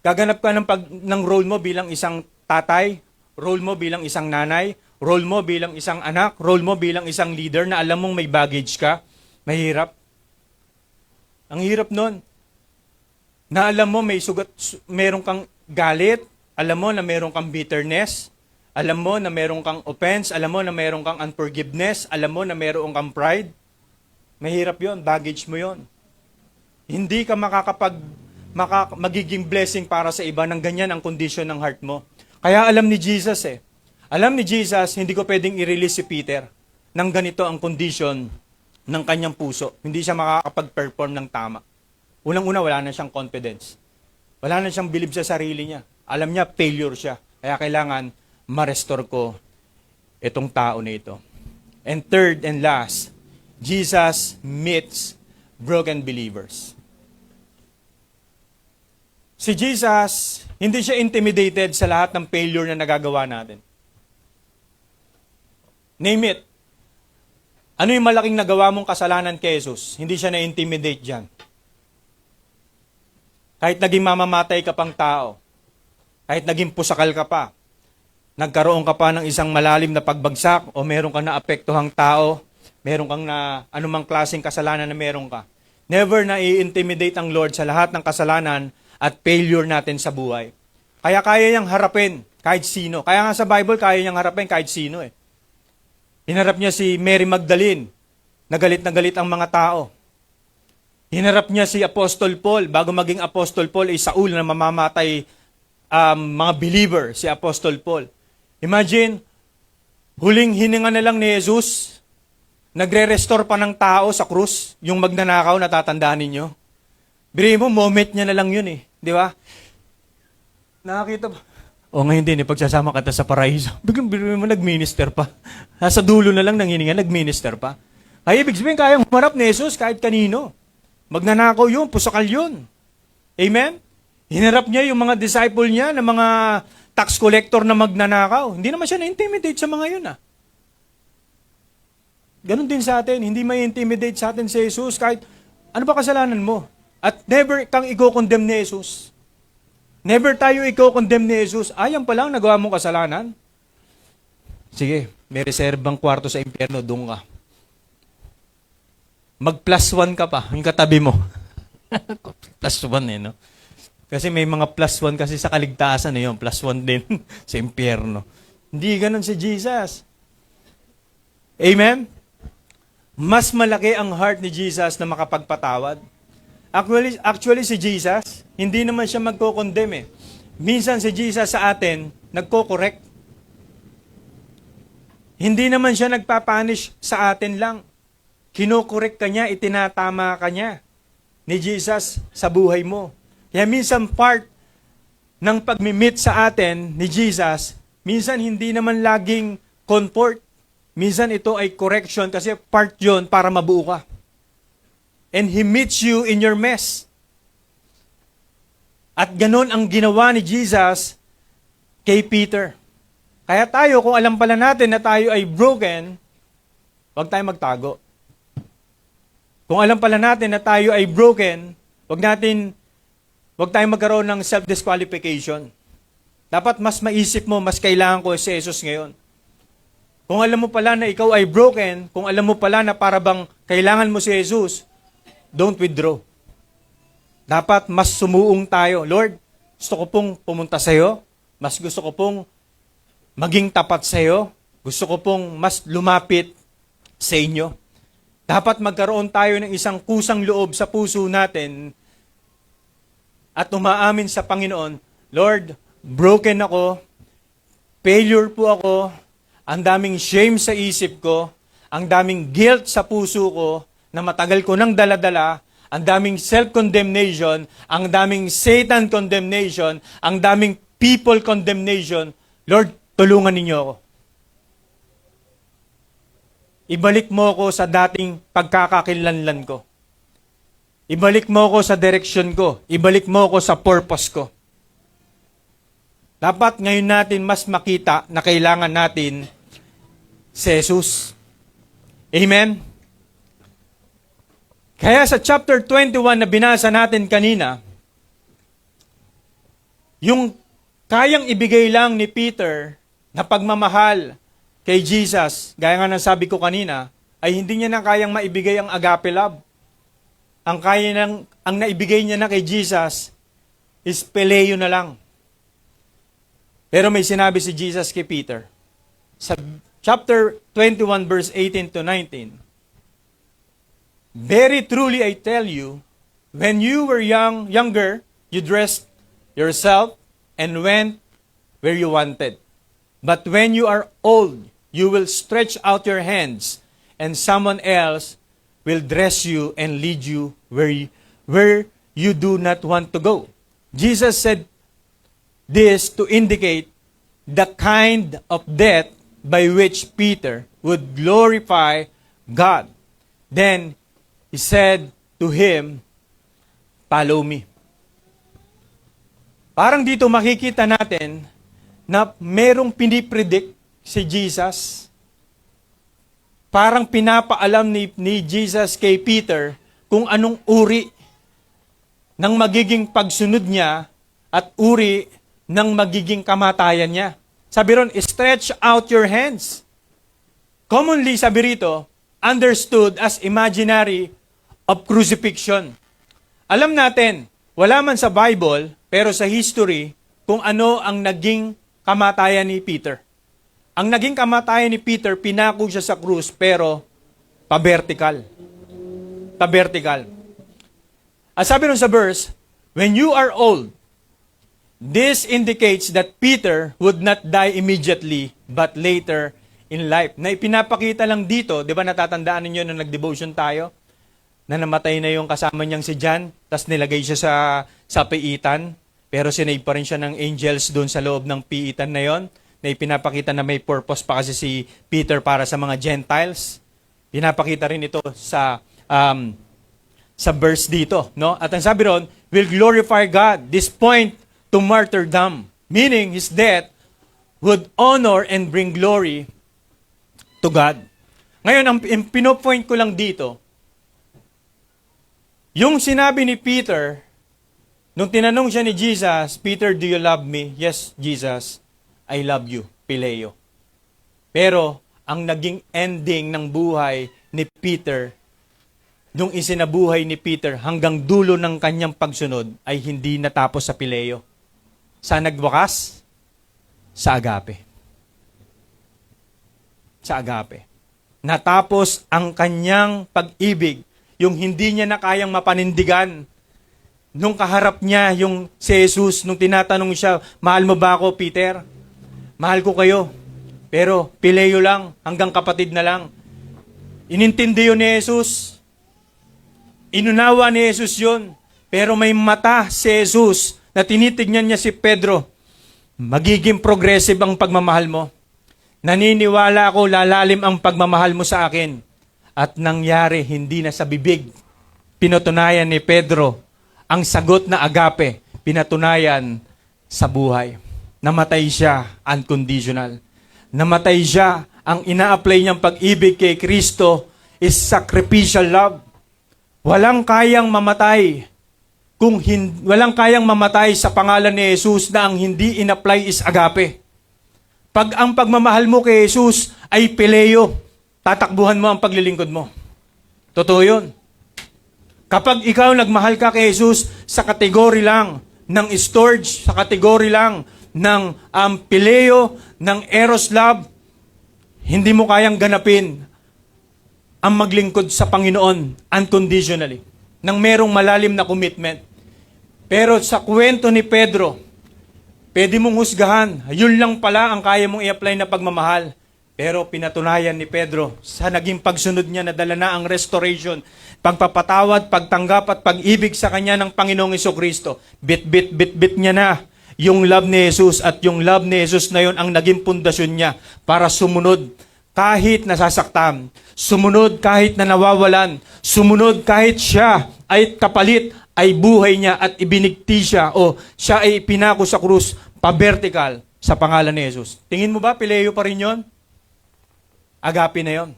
Gaganap ka ng role mo bilang isang tatay, role mo bilang isang nanay, role mo bilang isang anak, role mo bilang isang leader na alam mong may baggage ka. Mahirap. Ang hirap nun. Na alam mo meron kang galit, alam mo na meron kang bitterness, alam mo na meron kang offense, alam mo na meron kang unforgiveness, alam mo na meron kang pride. Mahirap yon, baggage mo yon. Hindi ka magiging blessing para sa iba ng ganyan ang condition ng heart mo. Kaya alam ni Jesus Alam ni Jesus, hindi ko pwedeng i-release si Peter ng ganito ang condition ng kanyang puso. Hindi siya makakapag-perform ng tama. Unang-una, wala na siyang confidence. Wala na siyang believe sa sarili niya. Alam niya, failure siya. Kaya kailangan ma-restore ko itong tao na ito. And third and last, Jesus meets broken believers. Si Jesus, hindi siya intimidated sa lahat ng failure na nagagawa natin. Name it. Ano yung malaking nagawa mong kasalanan kay Jesus? Hindi siya na-intimidate dyan. Kahit naging mamamatay ka pang tao, kahit naging pusakal ka pa, nagkaroon ka pa ng isang malalim na pagbagsak, o meron kang naapektuhang tao, meron kang na anumang klaseng kasalanan na meron ka. Never na i-intimidate ang Lord sa lahat ng kasalanan at failure natin sa buhay. Kaya niyang harapin kahit sino. Kaya nga sa Bible, kaya niyang harapin kahit sino eh. Hinarap niya si Mary Magdalene, na galit ang mga tao. Hinarap niya si Apostol Paul, bago maging Apostol Paul, ay Saul na mamamatay mga believer, si Apostol Paul. Imagine, huling hininga na lang ni Jesus, nagre-restore pa ng tao sa krus, yung magnanakaw, natatandaan ninyo. Biri mo, moment niya na lang yun eh. Di ba? Nakakita ba? O ngayon din, pagsasama ka sa paraiso, biglang mo nag-minister pa. Nasa dulo na lang ng hininga, nag-minister pa. Ay, ibig sabihin, kayang humarap ni Jesus kahit kanino. Magnanakaw yun, pusakal yun. Amen? Hinarap niya yung mga disciple niya na mga tax collector na magnanakaw. Hindi naman siya na-intimidate sa mga yun Ganon din sa atin, hindi may intimidate sa atin si Jesus kahit ano ba kasalanan mo. At never kang i-condemn ni Jesus. Never tayo i-condemn ni Jesus. Ayan pa lang, nagawa mong kasalanan. Sige, may reserbang kwarto sa impyerno, doon ka. Mag+1 ka pa, yung katabi mo. +1 no? Kasi may mga +1 kasi sa kaligtasan +1 din sa impyerno. Hindi ganun si Jesus. Amen? Mas malaki ang heart ni Jesus na makapagpatawad. Actually si Jesus, hindi naman siya magko-condemn Minsan si Jesus sa atin, nagko-correct. Hindi naman siya nagpapanish sa atin lang. Kino-correct ka niya, itinatama ka niya ni Jesus sa buhay mo. Kaya minsan part ng pag-meet sa atin ni Jesus, minsan hindi naman laging comfort. Minsan ito ay correction kasi part yon para mabuo ka. And He meets you in your mess. At ganon ang ginawa ni Jesus kay Peter. Kaya tayo, kung alam pala natin na tayo ay broken, huwag tayo magtago. Kung alam pala natin na tayo ay broken, wag tayong magkaroon ng self-disqualification. Dapat mas maisip mo, mas kailangan ko si Jesus ngayon. Kung alam mo pala na ikaw ay broken, kung alam mo pala na para bang kailangan mo si Jesus, don't withdraw. Dapat mas sumuong tayo. Lord, gusto ko pong pumunta sa iyo. Mas gusto ko pong maging tapat sa iyo. Gusto ko pong mas lumapit sa inyo. Dapat magkaroon tayo ng isang kusang loob sa puso natin at umaamin sa Panginoon, Lord, broken ako, failure po ako, ang daming shame sa isip ko, ang daming guilt sa puso ko na matagal ko nang daladala, ang daming self-condemnation, ang daming Satan condemnation, ang daming people condemnation. Lord, tulungan ninyo ako. Ibalik mo ako sa dating pagkakakilanlan ko. Ibalik mo ako sa direksyon ko. Ibalik mo ako sa purpose ko. Dapat ngayon natin mas makita na kailangan natin si Jesus. Amen? Kaya sa chapter 21 na binasa natin kanina, yung kayang ibigay lang ni Peter na pagmamahal kay Jesus, gaya nga ng sabi ko kanina, ay hindi niya na kayang maibigay ang agape love. Ang naibigay niya na kay Jesus is peleo na lang. Pero may sinabi si Jesus kay Peter. Sa chapter 21 verse 18 to 19, very truly I tell you, when you were younger, you dressed yourself and went where you wanted. But when you are old, you will stretch out your hands, and someone else will dress you and lead you where you do not want to go. Jesus said this to indicate the kind of death by which Peter would glorify God. Then he said to him, "Follow me." Parang dito makikita natin na merong pinipredict si Jesus. Parang pinapaalam ni Jesus kay Peter kung anong uri ng magiging pagsunod niya at uri ng magiging kamatayan niya. Sabi ron, stretch out your hands. Commonly, sabi rito, understood as imaginary of crucifixion. Alam natin, wala man sa Bible, pero sa history, kung ano ang naging kamatayan ni Peter. Ang naging kamatayan ni Peter, pinako siya sa krus, pero pa-vertical. Pa-vertical. At sabi nun sa verse, when you are old, this indicates that Peter would not die immediately, but later in life. Na ipinapakita lang dito, di ba natatandaan ninyo nung nag-devotion tayo, na namatay na yung kasama niyang si John, tas nilagay siya sa piitan, pero sinave pa rin siya ng angels doon sa loob ng piitan na yon, na ipinapakita na may purpose pa kasi si Peter para sa mga Gentiles. Pinapakita rin ito sa verse dito, no? At ang sabi ron, will glorify God. This point to martyrdom, meaning his death would honor and bring glory to God. Ngayon, ang pinopoint ko lang dito, yung sinabi ni Peter, nung tinanong siya ni Jesus, Peter, do you love me? Yes, Jesus, I love you, Pileo. Pero, ang naging ending ng buhay ni Peter, nung isinabuhay ni Peter hanggang dulo ng kanyang pagsunod, ay hindi natapos sa Pileo. Sa nagwakas? Sa agape. Sa agape. Natapos ang kanyang pag-ibig, yung hindi niya na kayang mapanindigan. Nung kaharap niya yung si Jesus, nung tinatanong siya, mahal mo ba ako, Peter? Mahal ko kayo. Pero Pileo lang, hanggang kapatid na lang. Inintindi yun ni Jesus. Inunawa ni Jesus yun. Pero may mata si Jesus na tinitignan niya si Pedro. Magiging progressive ang pagmamahal mo. Naniniwala ako lalalim ang pagmamahal mo sa akin. At nangyari, hindi na sa bibig. Pinatunayan ni Pedro ang sagot na agape. Pinatunayan sa buhay. Namatay siya unconditional. Namatay siya. Ang ina-apply niyang pag-ibig kay Kristo is sacrificial love. Walang kayang mamatay walang kayang mamatay sa pangalan ni Jesus na ang hindi in-apply is agape. Pag ang pagmamahal mo kay Jesus ay pileo, tatakbuhan mo ang paglilingkod mo. Totoo yun. Kapag ikaw nagmahal ka kay Jesus sa kategory lang ng storge, sa kategory lang ng pileo, ng eros love, hindi mo kayang ganapin ang maglingkod sa Panginoon unconditionally, nang merong malalim na commitment. Pero sa kwento ni Pedro, pwede mong husgahan, yun lang pala ang kaya mong i-apply na pagmamahal. Pero pinatunayan ni Pedro sa naging pagsunod niya na dala na ang restoration, pagpapatawad, pagtanggap at pag-ibig sa kanya ng Panginoong Jesucristo. Bit niya na yung love ni Jesus at yung love ni Jesus na yun ang naging pundasyon niya para sumunod kahit nasasaktan, sumunod kahit na nawawalan, sumunod kahit siya ay kapalit, ay buhay niya at ibinigti siya o siya ay ipinako sa krus pa-vertical sa pangalan ni Jesus. Tingin mo ba, pileo pa rin yun? Agape na yun.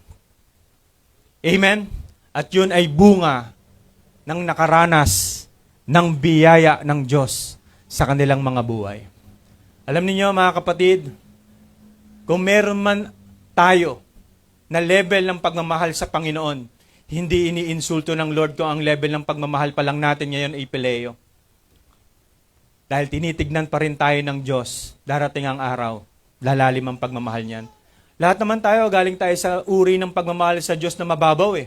Amen? At yun ay bunga ng nakaranas ng biyaya ng Diyos sa kanilang mga buhay. Alam niyo mga kapatid, kung meron man tayo na level ng pagmamahal sa Panginoon, hindi iniinsulto ng Lord kung ang level ng pagmamahal pa lang natin ngayon ay pileo. Dahil tinitignan pa rin tayo ng Diyos, darating ang araw, lalalim ang pagmamahal niyan. Lahat naman tayo, galing tayo sa uri ng pagmamahal sa Diyos na mababaw eh.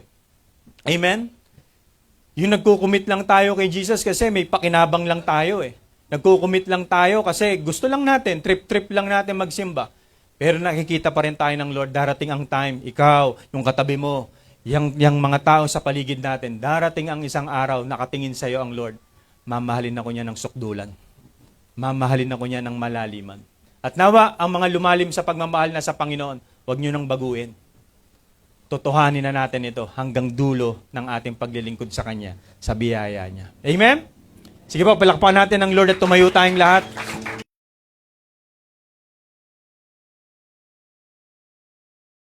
Amen? Yung nagkukumit lang tayo kay Jesus kasi may pakinabang lang tayo eh. Nagkukumit lang tayo kasi gusto lang natin, trip-trip lang natin magsimba. Pero nakikita pa rin tayo ng Lord, darating ang time, ikaw, yung katabi mo, yung mga tao sa paligid natin, darating ang isang araw, nakatingin sa iyo ang Lord, mamahalin ako niya ng sukdulan. Mamahalin ako niya ng malaliman. At nawa, ang mga lumalim sa pagmamahal na sa Panginoon, huwag niyo nang baguhin. Totohanin na natin ito hanggang dulo ng ating paglilingkod sa Kanya, sa biyaya niya. Amen? Sige po, palakpakan natin ang Lord at tumayo tayong lahat.